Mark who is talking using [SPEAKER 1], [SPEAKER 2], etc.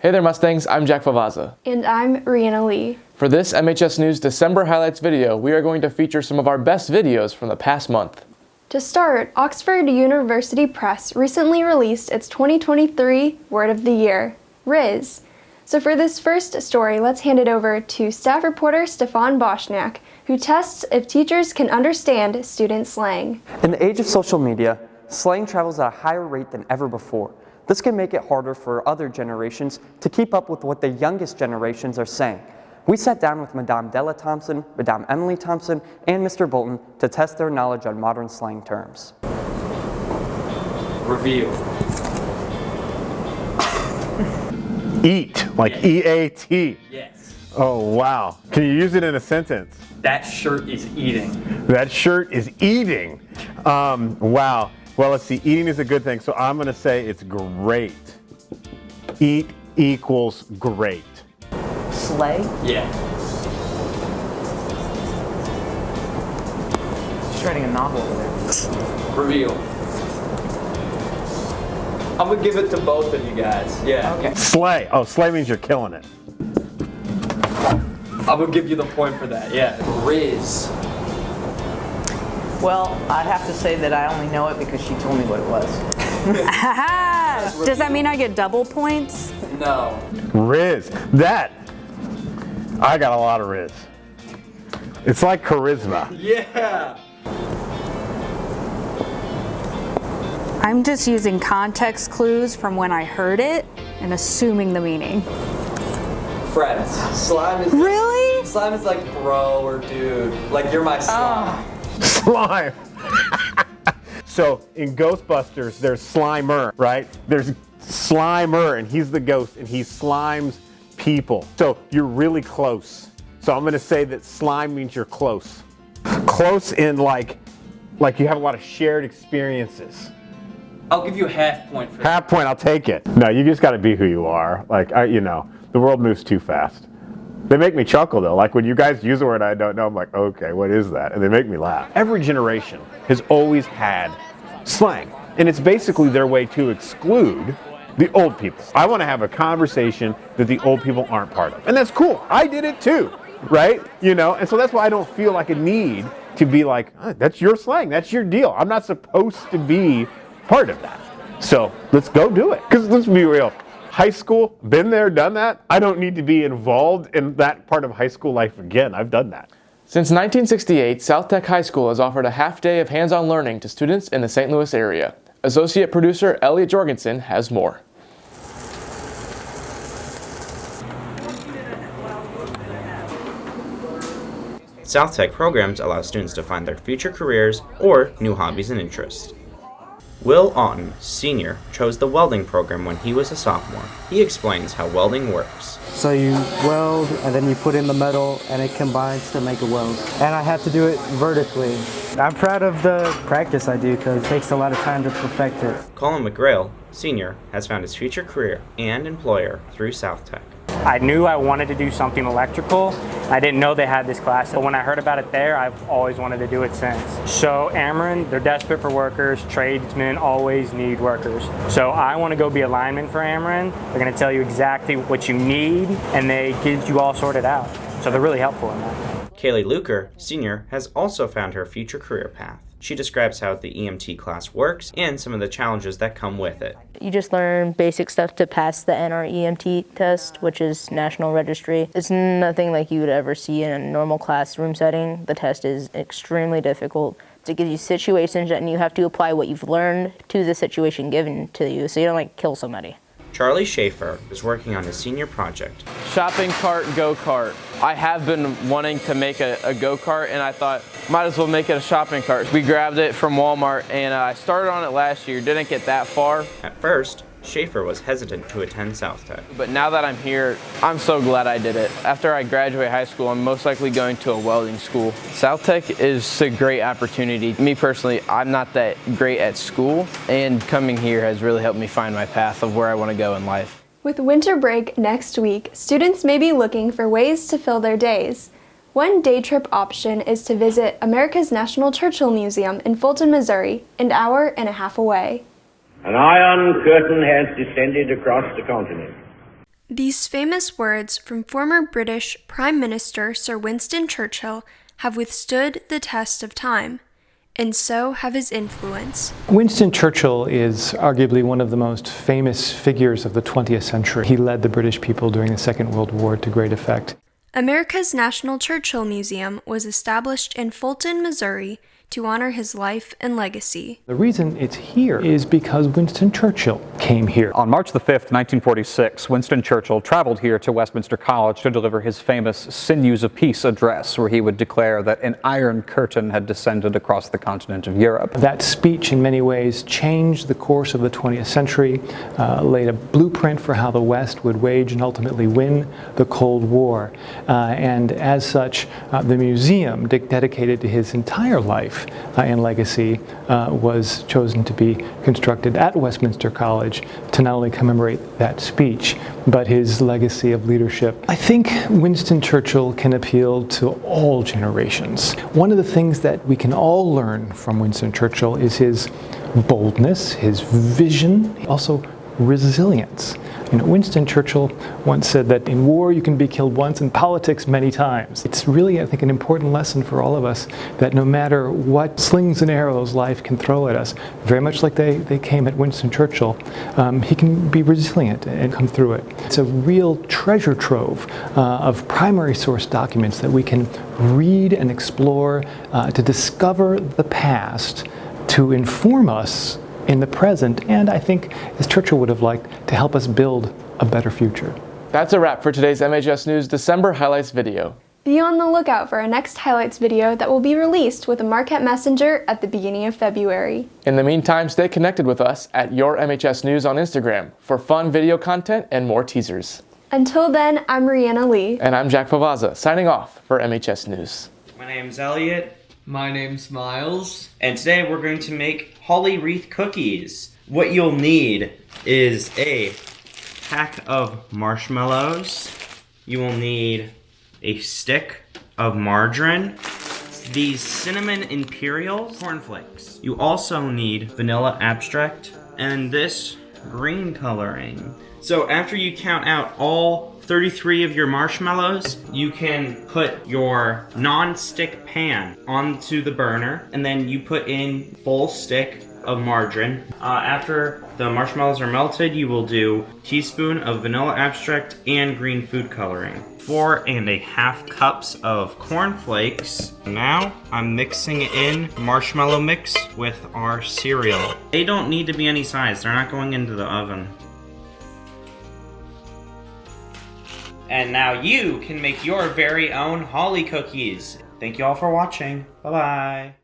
[SPEAKER 1] Hey there Mustangs, I'm Jack Favazza.
[SPEAKER 2] And I'm Rhianna Lee.
[SPEAKER 1] For this MHS News December Highlights video, we are going to feature some of our best videos from the past month.
[SPEAKER 2] To start, Oxford University Press recently released its 2023 Word of the Year, Riz. So for this first story, let's hand it over to staff reporter Stephan Bosnjak, who tests if teachers can understand student slang.
[SPEAKER 3] In the age of social media, slang travels at a higher rate than ever before. This can make it harder for other generations to keep up with what the youngest generations are saying. We sat down with Madame Della Thompson, Madame Emily Thompson, and Mr. Bolton to test their knowledge on modern slang terms.
[SPEAKER 4] Reveal.
[SPEAKER 5] Eat, like E-A-T.
[SPEAKER 4] Yes.
[SPEAKER 5] Oh, wow. Can you use it in a sentence?
[SPEAKER 4] That shirt is eating.
[SPEAKER 5] That shirt is eating. Wow. Well, let's see. Eating is a good thing, so I'm going to say it's great. Eat equals great.
[SPEAKER 6] Slay?
[SPEAKER 4] Yeah.
[SPEAKER 6] She's writing a novel over there.
[SPEAKER 4] Reveal. I'm gonna give it to both of you guys. Yeah.
[SPEAKER 6] Okay.
[SPEAKER 5] Slay. Oh, slay means you're killing it.
[SPEAKER 4] I'm gonna give you the point for that. Yeah. Riz.
[SPEAKER 6] Well, I'd have to say that I only know it because she told me what it was.
[SPEAKER 7] Does that mean I get double points?
[SPEAKER 4] No.
[SPEAKER 5] Riz. That. I got a lot of Riz. It's like charisma.
[SPEAKER 4] Yeah.
[SPEAKER 7] I'm just using context clues from when I heard it and assuming the meaning.
[SPEAKER 4] Friends. Slime is.
[SPEAKER 7] Really?
[SPEAKER 4] Slime is like bro or dude. Like you're my slime.
[SPEAKER 5] Slime. So in Ghostbusters, there's Slimer, right? There's Slimer, and he's the ghost, and he slimes people. So you're really close. So I'm going to say that slime means you're close. Close in like you have a lot of shared experiences.
[SPEAKER 4] I'll give you a half point for that.
[SPEAKER 5] Half point, I'll take it. No, you just got to be who you are. The world moves too fast. They make me chuckle though. Like when you guys use a word I don't know, I'm like, okay, what is that? And they make me laugh. Every generation has always had slang, and it's basically their way to exclude the old people. I want to have a conversation that the old people aren't part of, and that's cool. I did it too, right? And so that's why I don't feel like a need to be like, that's your slang, that's your deal. I'm not supposed to be part of that. So let's go do it. Because let's be real. High school, been there, done that. I don't need to be involved in that part of high school life again. I've done that.
[SPEAKER 1] Since 1968, South Tech High School has offered a half day of hands-on learning to students in the St. Louis area. Associate producer Elliott Jorgensen has more.
[SPEAKER 8] South Tech programs allow students to find their future careers or new hobbies and interests. Will Otten, senior, chose the welding program when he was a sophomore. He explains how welding works.
[SPEAKER 9] So you weld, and then you put in the metal, and it combines to make a weld. And I have to do it vertically. I'm proud of the practice I do because it takes a lot of time to perfect it.
[SPEAKER 8] Colin McGrail, senior, has found his future career and employer through South Tech.
[SPEAKER 10] I knew I wanted to do something electrical. I didn't know they had this class, but when I heard about it there, I've always wanted to do it since. So Ameren, they're desperate for workers. Tradesmen always need workers. So I want to go be a lineman for Ameren. They're going to tell you exactly what you need, and they get you all sorted out. So they're really helpful in that.
[SPEAKER 8] Kaylee Luker, senior, has also found her future career path. She describes how the EMT class works and some of the challenges that come with it.
[SPEAKER 11] You just learn basic stuff to pass the NREMT test, which is National Registry. It's nothing like you would ever see in a normal classroom setting. The test is extremely difficult. It gives you situations and you have to apply what you've learned to the situation given to you so you don't kill somebody.
[SPEAKER 8] Charlie Schaefer is working on his senior project.
[SPEAKER 12] Shopping cart go-kart. I have been wanting to make a go-kart, and I thought, might as well make it a shopping cart. We grabbed it from Walmart, and I started on it last year. Didn't get that far.
[SPEAKER 8] At first, Schaefer was hesitant to attend South Tech.
[SPEAKER 12] But now that I'm here, I'm so glad I did it. After I graduate high school, I'm most likely going to a welding school. South Tech is a great opportunity. Me personally, I'm not that great at school, and coming here has really helped me find my path of where I want to go in life.
[SPEAKER 2] With winter break next week, students may be looking for ways to fill their days. One day trip option is to visit America's National Churchill Museum in Fulton, Missouri, an hour and a half away.
[SPEAKER 13] An iron curtain has descended across the continent.
[SPEAKER 2] These famous words from former British Prime Minister Sir Winston Churchill have withstood the test of time, and so have his influence.
[SPEAKER 13] Winston Churchill is arguably one of the most famous figures of the 20th century. He led the British people during the Second World War to great effect.
[SPEAKER 2] America's National Churchill Museum was established in Fulton, Missouri, to honor his life and legacy.
[SPEAKER 13] The reason it's here is because Winston Churchill came here.
[SPEAKER 14] On March the 5th, 1946, Winston Churchill traveled here to Westminster College to deliver his famous Sinews of Peace address, where he would declare that an iron curtain had descended across the continent of Europe.
[SPEAKER 13] That speech in many ways changed the course of the 20th century, laid a blueprint for how the West would wage and ultimately win the Cold War. And as such, the museum dedicated to his entire life and legacy was chosen to be constructed at Westminster College to not only commemorate that speech, but his legacy of leadership. I think Winston Churchill can appeal to all generations. One of the things that we can all learn from Winston Churchill is his boldness, his vision, also resilience. Winston Churchill once said that in war you can be killed once, in politics many times. It's really, I think, an important lesson for all of us that no matter what slings and arrows life can throw at us, very much like they came at Winston Churchill, he can be resilient and come through it. It's a real treasure trove of primary source documents that we can read and explore to discover the past, to inform us in the present, and I think, as Churchill would have liked, to help us build a better future.
[SPEAKER 1] That's a wrap for today's MHS News December Highlights video.
[SPEAKER 2] Be on the lookout for our next Highlights video that will be released with a Marquette Messenger at the beginning of February.
[SPEAKER 1] In the meantime, stay connected with us at Your MHS News on Instagram for fun video content and more teasers.
[SPEAKER 2] Until then, I'm Rhianna Lee.
[SPEAKER 1] And I'm Jack Favazza, signing off for MHS News.
[SPEAKER 8] My name's Elliott.
[SPEAKER 4] My name's Miles.
[SPEAKER 8] And today we're going to make holly wreath cookies. What you'll need is a pack of marshmallows. You will need a stick of margarine, these cinnamon imperial cornflakes. You also need vanilla extract and this green coloring. So after you count out all 33 of your marshmallows, you can put your non-stick pan onto the burner, and then you put in full stick of margarine. After the marshmallows are melted, you will do a teaspoon of vanilla extract and green food coloring. 4.5 cups of cornflakes. Now I'm mixing in marshmallow mix with our cereal. They don't need to be any size, they're not going into the oven. And now you can make your very own holly cookies. Thank you all for watching. Bye-bye.